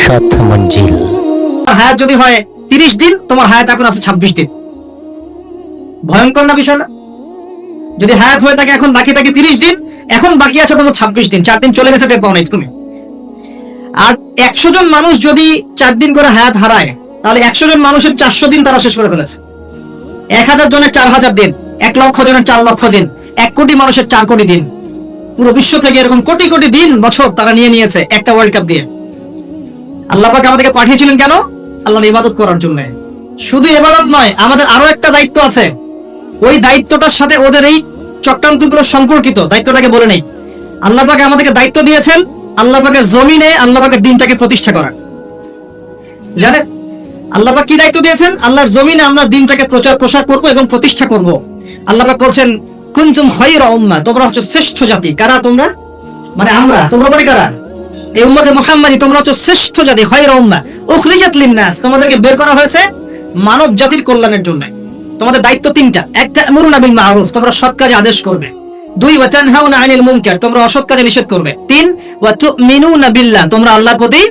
সাত মঞ্জিল। হায়াত যদি হয় 30 দিন, তোমার হায়াত এখন আছে 26 দিন। ভয়ঙ্কর না বিষয়টা? যদি হায়াত হয়ে থাকে এখন বাকি থাকে 30 দিন, এখন বাকি আছে তোমার 26 দিন, 4 দিন চলে গেছে, টের পাও নাই তুমি। আর 100 জন মানুষ যদি 4 দিন করে হায়াত হারায়, তাহলে 100 জন মানুষের 400 দিন তারা শেষ করে ফেলেছে। 1000 জনের 4000 দিন, 1 লক্ষ জনের 4 লক্ষ দিন, 1 কোটি মানুষের 4 কোটি দিন, পুরো বিশ্ব থেকে এরকম কোটি কোটি দিন বছর তারা নিয়ে নিয়েছে একটা ওয়ার্ল্ড কাপ দিয়ে। আল্লাহ পাক আমাদেরকে পাঠিয়েছিলেন কেন? আল্লাহর ইবাদত করার জন্য। শুধু ইবাদত নয়, আমাদের আরো একটা দায়িত্ব আছে। ওই দায়িত্বটার সাথে ওদের এই চক্রান্তগুলো সম্পর্কিত, দায়িত্বটাকে বলে নেই। আল্লাহ পাক আমাদেরকে দায়িত্ব দিয়েছেন আল্লাহ পাকের জমিনে আল্লাহ পাকের দিনটাকে প্রতিষ্ঠা করার। জানেন আল্লাহ পাক কি দায়িত্ব দিয়েছেন? আল্লাহর জমিনে আমরা দিনটাকে প্রচার প্রসার করব এবং প্রতিষ্ঠা করব। আল্লাহ পাক বলছেন কুনতুম খায়রা উম্মাহ, তোমরা হচ্ছে শ্রেষ্ঠ জাতি। কারা তোমরা? মানে আমরা। তোমরা মানে কারা? এই উম্মতে মুহাম্মাদি, তোমরা হচ্ছে শ্রেষ্ঠ জাতি। খায়রা উম্মাহ উখরিজাত লিন-নাস, তোমাদেরকে বের করা হয়েছে মানব জাতির কল্যাণের জন্য। তোমাদের দায়িত্ব 3টা। 1, তা'মুরুনা বিল মা'রুফ, তোমরা সৎ কাজে আদেশ করবে। 2, ওয়া তানহাউনা আনিল মুনকার, তোমরা অসৎ কাজে নিষেধ করবে। 3, ওয়া তু'মিনুনা বিল্লাহ, তোমরা আল্লাহর প্রতি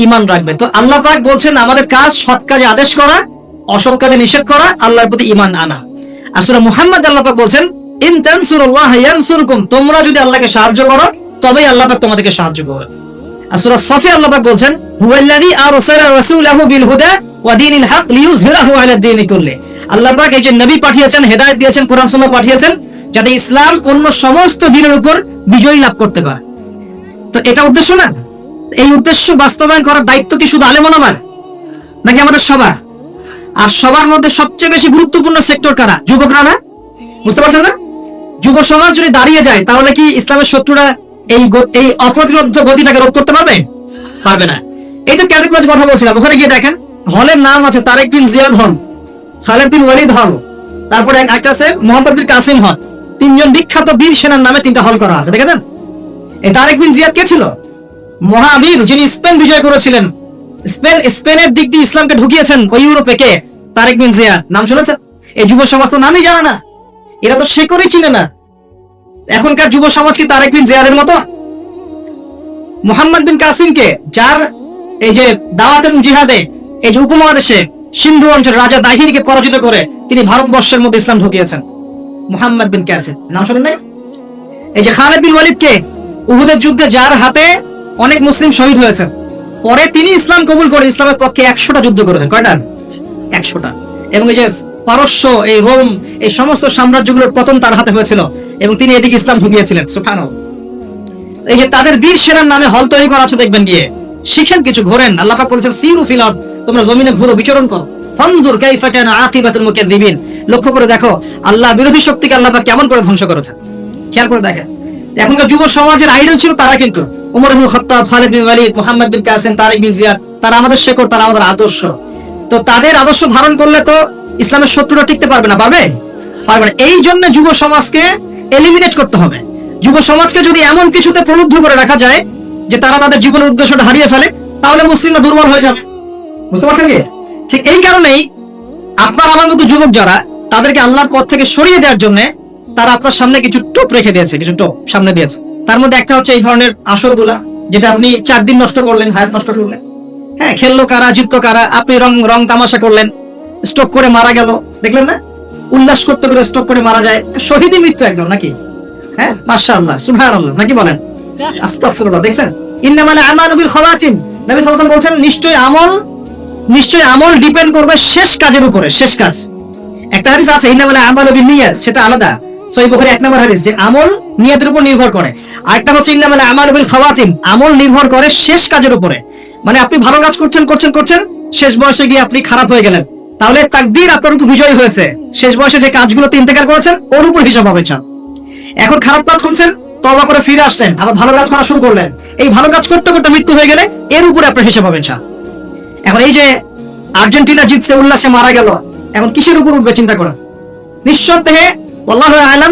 ঈমান রাখবে। তো আল্লাহ পাক বলছেন আমাদের কাজ সৎ কাজে আদেশ করা, অসৎ কাজে নিষেধ করা, আল্লাহর প্রতি ঈমান আনা। আর সূরা মুহাম্মদ আল্লাহ পাক বলছেন ইন তানসুরুল্লাহ ইয়ানসুরকুম, তোমরা যদি আল্লাহকে সাহায্য করো তবেই আল্লাহ পাক তোমাদেরকে সাহায্য করবে। আর সূরা সফে আল্লাহ পাক বলছেন হুয়াল্লাযী আরসালা রাসূলাহু বিল হুদা ওয়া দীনিল হক লিইয়ুযহিরাহু আলা দ্বীনি কুল্লি, আল্লাহ পাক এই যে নবী পাঠিয়েছেন, হেদায়েত দিয়েছেন, কোরআন সুন্নাহ পাঠিয়েছেন, যাতে ইসলাম অন্য সমস্ত দ্বীনের উপর বিজয় লাভ করতে পারে। তো এটা উদ্দেশ্য না? এই উদ্দেশ্য বাস্তবায়ন করার দায়িত্ব কি শুধু আলেম ওলামার, নাকি আমাদের সবার? আর সবার মধ্যে সবচেয়ে বেশি গুরুত্বপূর্ণ সেক্টর কারা? যুবকরা না? বুঝতে পারছেন না? যুব সমাজ যদি দাঁড়িয়ে যায় তাহলে কি ইসলামের শত্রুরা এই অপ্রতিরোধ গতিটাকে রোধ করতে পারবে? পারবে না। এই তো ক্যালিকোজ কথা বলছিলাম, ওখানে গিয়ে দেখেন হলের নাম আছে তারেক বিন জিয়াদ হল, খালেদ বিন ওয়ালিদ হল, তারপরে একটা আছে মোহাম্মদ বিন কাসিম হল। 3 জন বিখ্যাত বীর সেনার নামে 3টা হল করা আছে, দেখেছেন? এই তারেক বিন জিয়াদ কে ছিল? মহাবীর, যিনি স্পেন বিজয় করেছিলেন। স্পেনের দিক দিয়ে ইসলামকে ঢুকিয়েছেন ওই ইউরোপে। কে? তারেক বিন জিয়াদ। নাম শুনেছেন? এই যুব সমাজ তো নামই জানে না, এরা তো শেকড়ই চিনে না। এখনকার যুব সমাজ কি তারেক বিন জিয়াদের মতো? মুহাম্মদ বিন কাসিমকে, যার এই যে দাওয়াত এবং জিহাদে এই যে উপমহাদেশে সিন্ধু অঞ্চল রাজা দাহিরকে পরাজিত করে তিনি ভারতবর্ষের মধ্যে ইসলাম ঢুকিয়েছেন, মুহাম্মদ বিন কাসিম। নাম শুনেন নাই? এই যে খালিদ বিন ওয়ালিদকে, উহুদের যুদ্ধে যার হাতে অনেক মুসলিম শহীদ হয়েছেন, পরে তিনি ইসলাম কবুল করে ইসলামের পক্ষে 100টা যুদ্ধ করেছেন। কয়টা? 100টা। এবং এই যে পারস্য, এই রোম, এই সমস্ত সাম্রাজ্যগুলোর পতন তার হাতে হয়েছিল এবং তিনি এদিকে ইসলাম ঢুকিয়েছিলেন। সুবহানাল্লাহ। এই যে তাদের বীর সেনার নামে হল তৈরি করা আছে, দেখবেন গিয়ে শিখেন কিছু, ঘোরেন। আল্লাহ পাক বলেছেন সিরু ফিল আরদ, তোমরা জমিনে ঘুরো, বিচরণ করো। ফানজুর কাইফা কানা আকিবাতুল মুকাদ্দিবিন, লক্ষ্য করে দেখো আল্লাহ বিরোধী শক্তিকে আল্লাহ পাক কেমন করে ধ্বংস করেছে। খেয়াল করে দেখেন। এখনকার যুব সমাজের আইডল ছিল তারা, কিন্তু ওমর ইবনে খাত্তাব, খালিদ বিন ওয়ালিদ, মুহাম্মদ বিন কাসিম, তারেক বিন জিয়াদ, তারা আমাদের শেকড়, তারা আমাদের আদর্শ। তো তাদের আদর্শ ধারণ করলে তো ইসলামের শত্রুরা টিকতে পারবে না। পারবে? পারবে না। এই জন্য যুব সমাজকে এলিমিনেট করতে হবে। যুব সমাজকে যদি এমন কিছুতে প্রলুব্ধ করে রাখা যায় যে তারা তাদের জীবনের উদ্দেশ্যটা হারিয়ে ফেলে, তাহলে মুসলিমরা দুর্বল হয়ে যাবে। বুঝতে পারছেন কি? ঠিক এই কারণেই আপনার আমার মতো যুবক যারা, তাদেরকে আল্লাহর পথ থেকে সরিয়ে দেওয়ার জন্য তারা আপনার সামনে কিছু টোপ রেখে দিয়েছে, কিছু টোপ সামনে দিয়েছে। তার মধ্যে একটা হচ্ছে এই ধরনের আসরগুলা, যেটা আপনি 4 দিন নষ্ট করলেন, হায়াত নষ্ট করলেন। হ্যাঁ, খেললো কারা, জিতলো কারা, আপনি রং তামাশা করলেন, স্ট্রোক করে মারা গেল, দেখলেন না? উল্লাস করতে করে স্ট্রোক করে মারা যায়, শহীদী মৃত্যু একদম, নাকি? হ্যাঁ, মাশাআল্লাহ, সুবহানাল্লাহ, নাকি বলেন? আস্তাগফিরুল্লাহ। দেখছেন ইন্নামাল আমালু বিল খাওয়াতিম, নবী সাল্লাল্লাহু আলাইহি ওয়াসাল্লাম বলেছেন নিশ্চয়ই আমল ডিপেন্ড করবে শেষ কাজের উপরে। শেষ কাজ, একটা হাদিস আছে ইন্নামাল আমালু বিন্নিয়াত, সেটা আলাদা, সহিহ বুখারী 1 নম্বর হাদিস, যে আমল নিয়তের উপর নির্ভর করে। আরেকটা হচ্ছে ইন্নামাল আমালু বিল খাওয়াতিম, আমল নির্ভর করে শেষ কাজের উপরে। মানে আপনি ভালো কাজ করছেন, শেষ বয়সে গিয়ে আপনি খারাপ হয়ে গেলেন, তাহলে তাকদীর আপনার উপর বিজয় হয়েছে। শেষ বয়সে যে কাজগুলো ইন্তেকাল করেছেন ওর উপর হিসাব হবে। এখন খারাপ কাজ করছেন, তওবা করে ফিরে আসলেন, আবার ভালো কাজ করা শুরু করলেন, এই ভালো কাজ করতে করতে মৃত্যু হয়ে গেলে এর উপরে আপনার হিসাব হবে। এখন এই যে আর্জেন্টিনা জিতছে, উল্লাসে মারা গেল, এখন কিসের উপর উঠবে চিন্তা করেন। নিঃসন্দেহে আল্লাহু আ'লাম,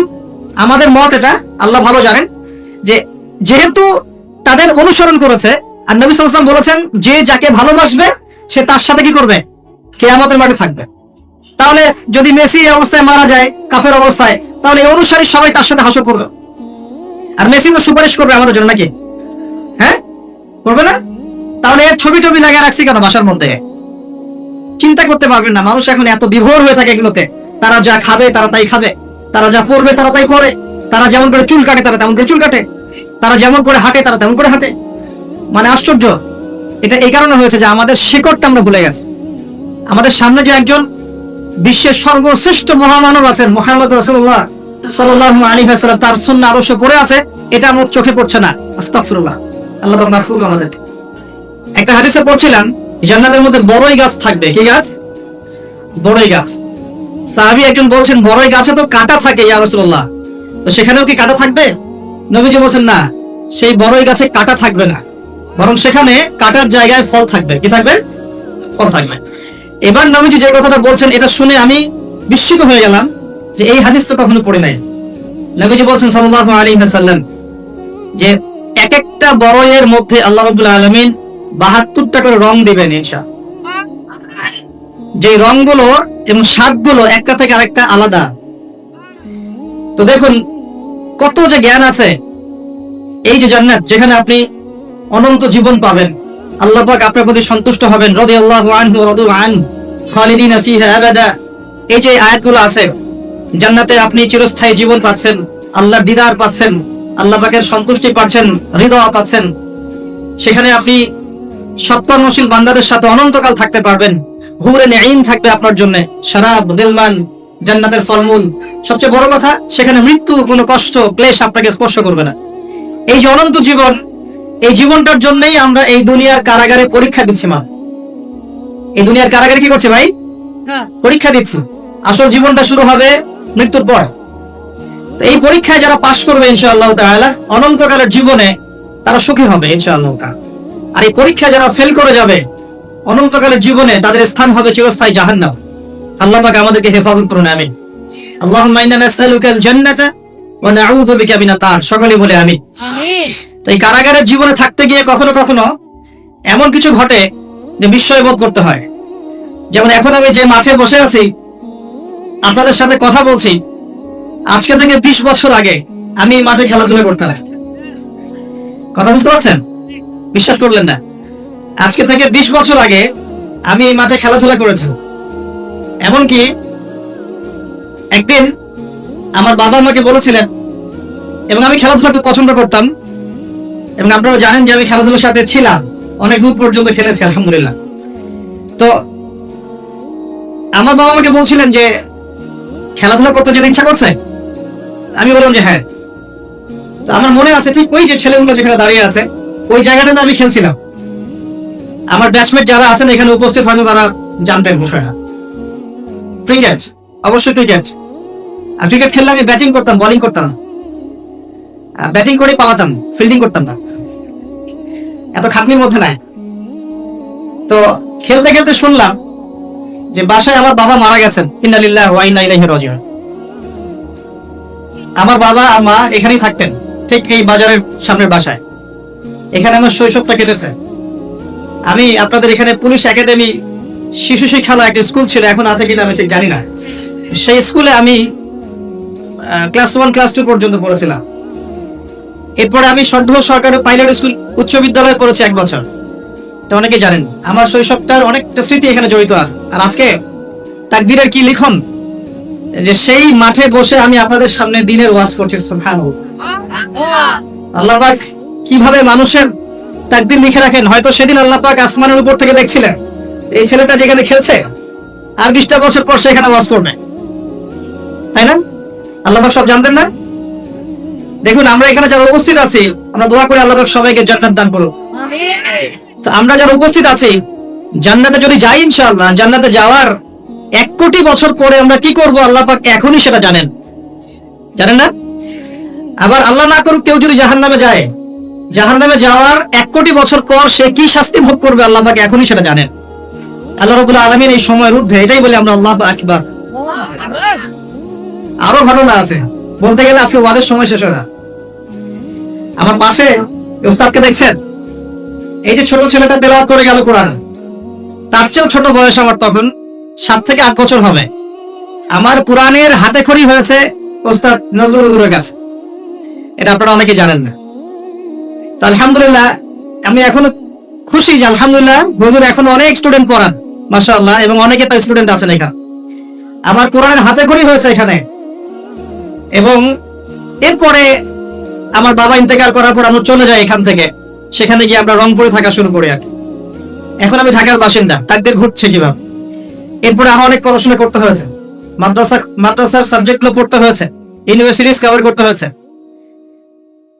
আমাদের মত এটা, আল্লাহ ভালো জানেন, যে যেহেতু তাদের অনুসরণ করেছে, আর নবী সাল্লাল্লাহু আলাইহি ওয়াসাল্লাম বলেছেন যে যাকে ভালোবাসবে সে তার সাথে কি করবে? কিয়ামতের মাঠে থাকবে। তাহলে যদি মেসি এই অবস্থায় মারা যায়, কাফের অবস্থায়, তাহলে এই অনুসারী সবাই তার সাথে হাসর করবে। আর মেসি সুপারিশ করবে আমাদের জন্য, নাকি? হ্যাঁ, করবে না? তাহলে এর ছবি টবি লাগিয়ে রাখছি কেন বাসার মধ্যে? চিন্তা করতে পারবেন না, মানুষ এখন এত বিভোর হয়ে থাকে এগুলোতে। তারা যা খাবে তারা তাই খাবে, তারা যা পরবে তারা তাই পরে, তারা যেমন করে চুল কাটে তারা তেমন করে চুল কাটে, তারা যেমন করে হাঁটে তারা তেমন করে হাঁটে। মানে আশ্চর্য। এটা এই কারণে হয়েছে যে আমাদের শিকড়টা আমরা ভুলে গেছি। আমাদের সামনে যে একজন বিশ্বের সর্বশ্রেষ্ঠ মহামানব আছেন মুহাম্মদ রাসূলুল্লাহ সাল্লাল্লাহু আলাইহি ওয়াসাল্লাম, তার সুন্নাহ আদর্শ পড়ে আছে, এটা আমার চোখে পড়ছে না। আস্তাগফিরুল্লাহ, আল্লাহ পাক মাফ করুন আমাদেরকে। একটা হাদিসে পড়ছিলাম জান্নাতের মধ্যে বড়ই গাছ থাকবে। কি গাছ? বড়ই গাছ। সাহাবী একজন বলছেন বড়ই গাছে তো কাঁটা থাকে ইয়া রাসূলুল্লাহ, তো সেখানেও কি কাঁটা থাকবে? নবীজি বলছেন না, সেই বড়ই গাছে কাঁটা থাকবে না, বরং সেখানে কাঁটার জায়গায় ফল থাকবে। কি থাকবে? ফল থাকবে। এবার নবীজি যে কথাটা বলছেন এটা শুনে আমি বিস্মিত হয়ে গেলাম যে এই হাদিস তো কখনো পড়ি নাই। নবীজি বলছেন সাল্লাল্লাহু আলাইহি ওয়াসাল্লাম যে এক একটা বড়ইয়ের মধ্যে আল্লাহ রাব্বুল আলামিন 72টা করে রং দিবেন ইনশাআল্লাহ। যে রংগুলো এবং স্বাদগুলো একটা থেকে আরেকটা আলাদা। তো দেখুন কত যে জ্ঞান আছে। এই যে জান্নাত, যেখানে আপনি অনন্ত জীবন পাবেন, আল্লাহ পাক আপনার প্রতি সন্তুষ্ট হবেন, রাদিয়াল্লাহু আনহু ওয়া রাদু আন খালিদিনা ফিহা আবাদা। এই যে আয়াতগুলো আছে, জান্নাতে আপনি চিরস্থায়ী জীবন পাচ্ছেন, আল্লাহর দিদার পাচ্ছেন, আল্লাহ পাকের সন্তুষ্টি পাচ্ছেন, হৃদয় পাচ্ছেন। সেখানে আপনি সৎকর্মশীল বান্দাদের সাথে অনন্তকাল থাকতে পারবেন। হুরে নেঈন থাকবে আপনার জন্য, শরাব, দিলমান, জান্নাতের ফলমূল। সবচেয়ে বড় কথা, সেখানে মৃত্যু, কোনো কষ্ট, ক্লেশ আপনাকে স্পর্শ করবে না। এই যে অনন্ত জীবন, এই জীবনটার জন্যই আমরা এই দুনিয়ার কারাগারে পরীক্ষা দিচ্ছি। মা, এই দুনিয়ার কারাগারে কি করছে ভাই? পরীক্ষা দিচ্ছি। আসল জীবনটা শুরু হবে মৃত্যুর পর। তো এই পরীক্ষায় যারা পাশ করবে ইনশাআল্লাহ তাআলা, অনন্তকালের জীবনে তারা সুখী হবে ইনশাআল্লাহ তাআলা। আর এই পরীক্ষায় যারা ফেল করে যাবে, অনন্তকালের জীবনে তাদের স্থান হবে চিরস্থায়ী জাহান্নাম। আল্লাহ পাক আমাদেরকে হেফাজত করুন, আমিন। আল্লাহুম্মা ইন্না নাসআলুকাল জান্নাতা ওয়া নাউযু বিকা মিনাত তার। সকলে বলে আমিন। আমিন। তো এই কারাগারের জীবনে থাকতে গিয়ে কখনো কখনো এমন কিছু ঘটে যে বিস্ময় বোধ করতে হয়। যেমন এখন আমি যে মাঠে বসে আছি, আপনাদের সাথে কথা বলছি, আজকে থেকে 20 বছর আগে আমি এই মাঠে খেলাধুলা করতাম। কথা বুঝতে পারছেন? বিশ্বাস করলেন না? আজকে থেকে 20 বছর আগে আমি এই মাঠে খেলাধুলা করেছি। এমনকি একদিন আমার বাবা আমাকে বলেছিলেন, এবং আমি খেলাধুলা খুব পছন্দ করতাম, এবং আপনারা জানেন যে আমি খেলাধুলার সাথে ছিলাম, অনেক দূর পর্যন্ত খেলেছি আলহামদুলিল্লাহ। তো আমার বাবা আমাকে বলছিলেন যে খেলাধুলা করতে যেতে ইচ্ছা করছে? আমি বললাম যে হ্যাঁ। তো আমার মনে আছে ঠিক ওই যে ছেলেগুলো যেখানে দাঁড়িয়ে আছে, ওই জায়গাটাতে আমি খেলছিলাম। আমার ব্যাচমেট যারা আছেন এখানে উপস্থিত, হয়তো তারা জানবেন বিষয়টা। ক্রিকেট, অবশ্যই ক্রিকেট। আর ক্রিকেট খেললে আমি ব্যাটিং করতাম, বোলিং করতাম না। ব্যাটিং করে পালাতাম, ফিল্ডিং করতাম না, এত খাটনির মধ্যে নাই। তো খেলতে খেলতে শুনলাম যে বাসায় আমার বাবা মারা গেছেন, ইন্না লিল্লাহি ওয়া ইন্না ইলাইহি রাজিউন। আমার বাবা আর মা এখানেই থাকতেন, ঠিক এই বাজারের সামনের বাসায়। এখানে আমার শৈশবটা কেটেছে। আমি আপনাদের এখানে পুলিশ একাডেমি শিশু শিক্ষালয় একটা স্কুল ছিল, এখন আছে কিনা আমি ঠিক জানি না। সেই স্কুলে আমি ক্লাস 1 ক্লাস 2 পর্যন্ত পড়েছিলাম। এরপরে আমি সর্দার সরকারি পাইলট স্কুল উচ্চ বিদ্যালয়ে পড়েছি 1 বছর। তো অনেকে জানেন আমার শৈশবটার অনেকটা স্মৃতি এখানে জড়িত আছে। আর আজকে তাকদীরের কি লিখন যে সেই মাঠে বসে আমি আপনাদের সামনে দ্বীনের ওয়াজ করছি। সুবহানাল্লাহ, আল্লাহ পাক কিভাবে মানুষের তাকদীর লিখে রাখেন। হয়তো সেদিন আল্লাহ পাক আসমানের উপর থেকে দেখছিলেন এই ছেলেটা যেখানে খেলছে আর 20টা বছর পর সে এখানে ওয়াজ করবে, তাই না? আল্লাহ পাক সব জানতেন না? দেখুন আমরা এখানে যারা উপস্থিত আছি, আমরা দোয়া করি আল্লাহ পাক সবাইকে জান্নাত দান করুন। আমিন। তো আমরা যারা উপস্থিত আছি, জান্নাতে যদি যাই ইনশাআল্লাহ, জান্নাতে যাওয়ার 1 কোটি বছর পরে আমরা কি করব আল্লাহ পাক এখনই সেটা জানেন, জানেন না? আবার আল্লাহ না করুক কেউ যদি জাহান্নামে যায়, জাহান্নামে যাওয়ার 1 কোটি বছর পর সে কি শাস্তি ভোগ করবে আল্লাহ পাক এখনই সেটা জানেন। আল্লাহ রাব্বুল আলামিন এই সময়ের ঊর্ধ্বে, এটাই বলে আমরা আল্লাহু আকবার। আরো ঘটনা আছে, বলতে গেলে আজকে ওয়াজের সময় শেষ হয় না। আমার পাশে ওস্তাদকে দেখছেন, এই যে ছোট ছেলেটা তেলাওয়াত করে গেল কোরআন, তার চেয়েও ছোট বয়স আমার, তখন 7 থেকে 8 বছর হবে। আমার কোরআনের হাতে খড়ি হয়েছে ওস্তাদ নজরুল হুজুরের কাছে, এটা আপনারা অনেকে জানেন না। তো আলহামদুলিল্লাহ আমি এখনো খুশি খুশি যে আলহামদুলিল্লাহ হুজুর এখন অনেক স্টুডেন্ট পড়ান মাশাআল্লাহ, এবং অনেকে তার স্টুডেন্ট আছেন এখানে। আমার কোরআনের হাতে খড়ি হয়েছে এখানে। এবং এরপরে আমার বাবা ইন্তেকাল করার পর আমরা চলে যাই এখান থেকে, সেখানে গিয়ে আমরা রংপুরে থাকা শুরু করি। আর এখন আমি ঢাকার বাসিন্দা, তাকদীর ঘুরছে কিভাবে। এরপরে আরো অনেক পড়াশোনা করতে হয়েছে, মাদ্রাসার সাবজেক্টগুলো পড়তে হয়েছে, ইউনিভার্সিটিজ কভার করতে হয়েছে।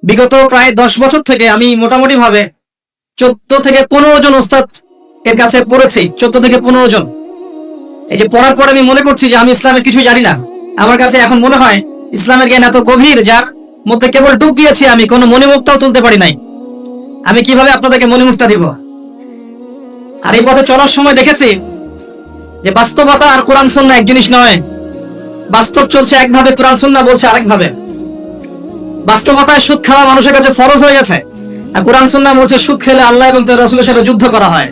বিগত প্রায় 10 বছর থেকে আমি মোটামুটি ভাবে 14 থেকে 15 জন ওস্তাদ এর কাছে পড়েছি, 14 থেকে 15 জন। এই যে পড়ার পর আমি মনে করছি যে আমি ইসলামের কিছুই জানি না। আমার কাছে এখন মনে হয় ইসলামের জ্ঞান এত গভীর, যার মধ্যে কেবল ডুব দিয়েছি আমি, কোনো মণিমুক্তাও তুলতে পারি নাই। আমি কিভাবে আপনাদেরকে মণিমুক্তা দিব? আর এই পথে চলার সময় দেখেছি যে বাস্তবতা আর কোরআন সুন্নাহ এক জিনিস নয়। বাস্তব চলছে একভাবে, কোরআন সুন্নাহ বলছে আরেকভাবে। বাস্তবতায় সুদ খাওয়া মানুষের কাছে ফরজ হয়ে গেছে, আর কোরআন সুন্নাহ বলছে সুদ খেলে আল্লাহ এবং তার রাসূলের সাথে যুদ্ধ করা হয়।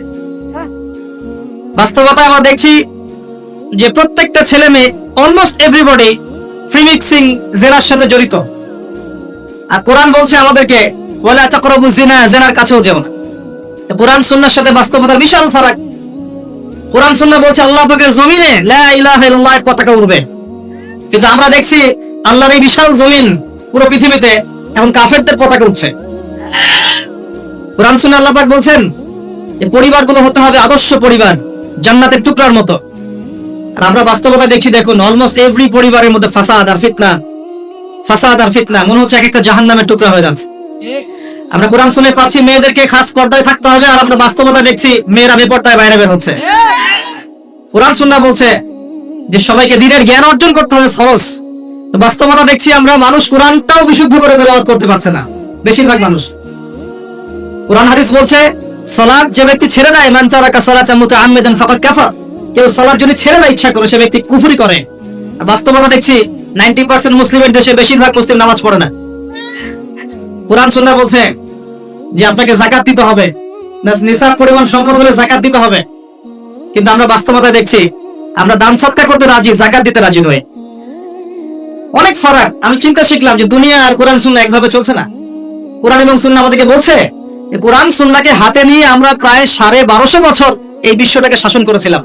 বাস্তবতায় আমরা দেখছি যে প্রত্যেকটা ছেলে মেয়ে, অলমোস্ট এভরিবডি ফ্রি মিক্সিং জেনার সাথে জড়িত। আর কোরআন বলছে আমাদেরকে ওয়ালা তাকরাবু জিনা, জিনার কাছেও যেও না। কোরআন সুন্নাহর সাথে বাস্তবতার বিশাল ফারাক। কোরআন সুন্নাহ বলছে আল্লাহ পাকের জমিনে লা ইলাহা ইল্লাল্লাহর পতাকা উড়বে, কিন্তু আমরা দেখছি আল্লাহর এই বিশাল জমিন পুরো পৃথিবীতে এখন কাফেরদের পতাকা উঠছে। কোরআন সুন্নাহ আল্লাহ পাক বলছেন যে পরিবারগুলো হতে হবে আদর্শ পরিবার, জান্নাতের টুকরার মতো। আর আমরা বাস্তবতা দেখছি, দেখুন অলমোস্ট এভরি পরিবারের মধ্যে ফাসাদ আর ফিতনা, মনে হচ্ছে এক একটা জাহান্নামের টুকরা হয়ে যাচ্ছে। আমরা কোরআন শুনে পাচ্ছি মেয়েদেরকে খাস পর্দায় থাকতে হবে, আর আমরা বাস্তবতা দেখছি মেয়েরা বেপর্দায় বাইরে বের হচ্ছে। কোরআন সুন্নাহ বলছে যে সবাইকে দ্বীনের জ্ঞান অর্জন করতে হবে ফরজ। তো বাস্তবতা দেখছি আমরা মানুষ কোরআনটাও বিশুদ্ধ করে তেলাওয়াত করতে পারছে না, বেশিরভাগ মানুষ। কোরআন হাদিস বলছে সালাত যে ব্যক্তি ছেড়ে দেয়, মান তারাকা সালাতা মুতাআম্মিদান ফাকাদ কাফার, কেউ সালাত যদি ছেড়ে দেয় ইচ্ছা করে, সে ব্যক্তি কুফরি করে। আর বাস্তবতা দেখছি 90% মুসলিমের দেশে বেশিরভাগ মুসলিম নামাজ পড়ে না। কোরআন সুন্নাহ বলছে যে আপনাকে যাকাত দিতে হবে, নিসাব পরিমাণ সম্পদ হলে যাকাত দিতে হবে, কিন্তু আমরা বাস্তবতা দেখছি আমরা দান সদকা করতে রাজি, যাকাত দিতে রাজি নই। অনেক ফারাক। আমি চিন্তা শিখলাম যে দুনিয়া আর কোরআন সুন্নাহ একভাবে চলছে না। কোরআন এবং সুন্নাহ আমাদেরকে বলছে কোরআন সুন্নাহকে হাতে নিয়ে আমরা প্রায় 1250 বছর এই বিশ্বটাকে শাসন করেছিলাম।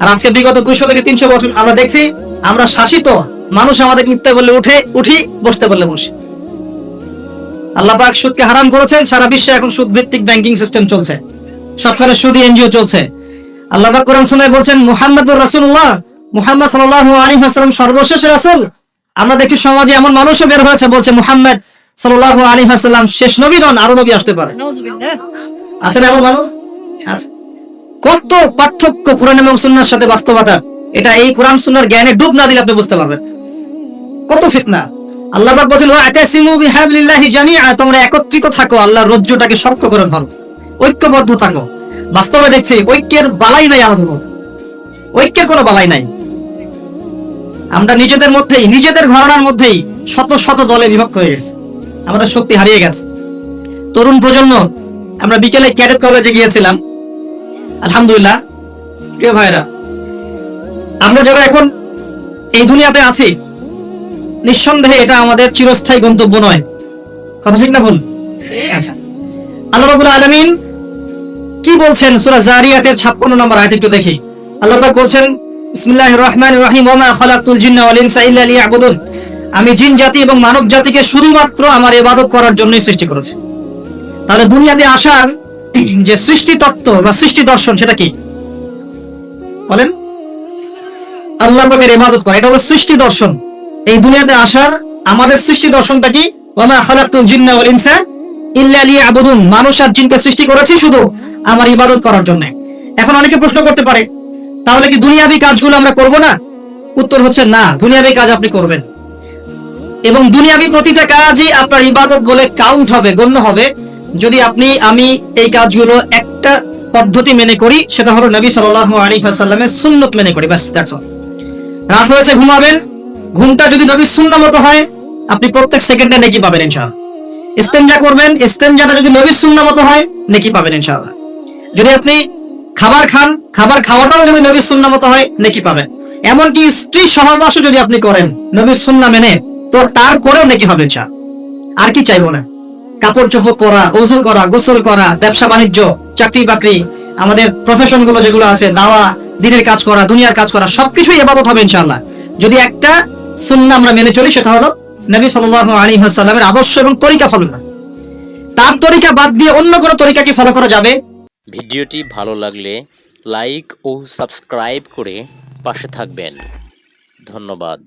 আর আজকে বিগত 200 থেকে 300 বছর আমরা দেখছি আমরা শাসিত। মানুষ আমাদেরকে উঠতে বললে উঠি, বসতে বললে বসি। আল্লাহ পাক সুদকে হারাম করেছেন, সারা বিশ্বে এখন সুদ ভিত্তিক ব্যাংকিং সিস্টেম চলছে, সবখানে সুদী এনজিও চলছে। আল্লাহ পাক কোরআন সুন্নাহয় বলছেন মুহাম্মাদুর রাসূলুল্লাহ, মুহাম্মদ সাল্লাল্লাহু আলাইহি ওয়াসাল্লাম সর্বশেষ রাসূল। আমরা দেখছি সমাজে এমন মানুষও বের হয়েছে বলছে মুহাম্মদ সাল্লাল্লাহু আলাইহি ওয়াসাল্লাম শেষ নবী নন, আরো নবী আসতে পারে। আছে না এমন মানুষ? আছে। কত পার্থক্য কোরআন এবং সুন্নাহর সাথে বাস্তবতা! এটা এই কোরআন সুন্নাহর জ্ঞানে ডুব না দিলে আপনি বুঝতে পারবেন। কত ফিতনা! আল্লাহ পাক বলেন ওয়াতাসিমু বিহাবলিল্লাহি জামিআ, তোমরা একত্রিত থাকো, আল্লাহর রজ্জুটাকে শক্ত করে ধরো, ঐক্যবদ্ধ থাকো। বাস্তবে দেখছি ঐক্যের বালাই নাই আমাদের মধ্যে, ঐক্যের কোনো বালাই নাই। আমরা নিজেদের মধ্যেই, নিজেদের ঘরানার মধ্যেই শত শত দলে বিভক্ত হয়ে গেছে, আমাদের শক্তি হারিয়ে গেছে। তরুণ প্রজন্ম, আমরা বিকেলে ক্যাডেট কলেজে গিয়েছিলাম। আলহামদুলিল্লাহ প্রিয় ভাইরা, আমরা যারা এখন এই দুনিয়াতে আছি, নিঃসন্দেহে এটা আমাদের চিরস্থায়ী গন্তব্য নয়। কথা ঠিক না ভুল? আচ্ছা, আল্লাহ রাব্বুল আলামিন কি বলছেন সূরা জারিয়াতের 56 নম্বর আয়াত একটু দেখি। আল্লাহ পাক বলছেন বিসমিল্লাহির রহমানির রহিম, ওয়া মা খালাকতুল জিন্না ওয়াল ইনসা ইল্লা লিয়াবুদুন, আমি জিন জাতি এবং মানব জাতিকে শুধুমাত্র আমার ইবাদত করার জন্যই সৃষ্টি করেছি। তাহলে দুনিয়াতে আসার যে সৃষ্টি তত্ত্ব বা সৃষ্টি দর্শন, সেটা কি বলেন? আল্লাহ পাকের ইবাদত করা, এটা হলো সৃষ্টি দর্শন। এই দুনিয়াতে আসার আমাদের সৃষ্টি দর্শনটা কি? ওয়া মা খালাকতুল জিন্না ওয়াল ইনসা ইল্লা লিয়াবুদুন, মানুষ আর জিনকে সৃষ্টি করেছি শুধু আমার ইবাদত করার জন্য। এখন অনেকে প্রশ্ন করতে পারে, তাহলে কি দুনিয়াবি কাজগুলো আমরা করব না? উত্তর হচ্ছে না, দুনিয়াবি কাজ আপনি করবেন, এবং দুনিয়াবি প্রতিটা কাজই আপনার ইবাদত বলে কাউন্ট হবে, গণ্য হবে, যদি আমি এই কাজগুলো একটা পদ্ধতি মেনে করি, সেটা হলো নবী সাল্লাল্লাহু আলাইহি ওয়াসাল্লামের সুন্নাত মেনে করি, বাস দ্যাটস অল। রাত হয়েছে, ঘুমাবেন, ঘুমটা যদি নবীর সুন্নাহ মতো হয়, আপনি প্রত্যেক সেকেন্ডে নেকি পাবেন ইনশাআল্লাহ। ইস্তেনজা করবেন, ইস্তেনজাটা যদি নবীর সুন্নাহ মতো হয়, নেকি পাবেন ইনশাআল্লাহ। যদি আপনি খাবার খান, খাবার খাওয়াটাও যদি নবীর সুন্নাহ মতো হয়, নেকি পাবেন। এমনকি স্ত্রী সহবাসও যদি আপনি করেন নবীর সুন্নাহ মেনে, তো তারপরেও নেকি হবে ইনশাআল্লাহ। আর কি চাইবো না? কাপড় চোপড় পরা, ওযু করা, গোসল করা, ব্যবসা বাণিজ্য, চাকরি বাকরি, আমাদের প্রফেশন গুলো যেগুলো আছে, দাওয়া, দিনের কাজ করা, দুনিয়ার কাজ করা, সবকিছুই ইবাদত হবে ইনশাআল্লাহ যদি একটা সুন্নাহ আমরা মেনে চলি, সেটা হলো নবী সাল্লাল্লাহু আলাইহি ওয়াসাল্লামের আদর্শ এবং তরিকা ফলো করা। তার তরিকা বাদ দিয়ে অন্য কোনো তরিকা কি ফলো করা যাবে? ভিডিওটি ভালো লাগলে লাইক ও সাবস্ক্রাইব করে পাশে থাকবেন। ধন্যবাদ।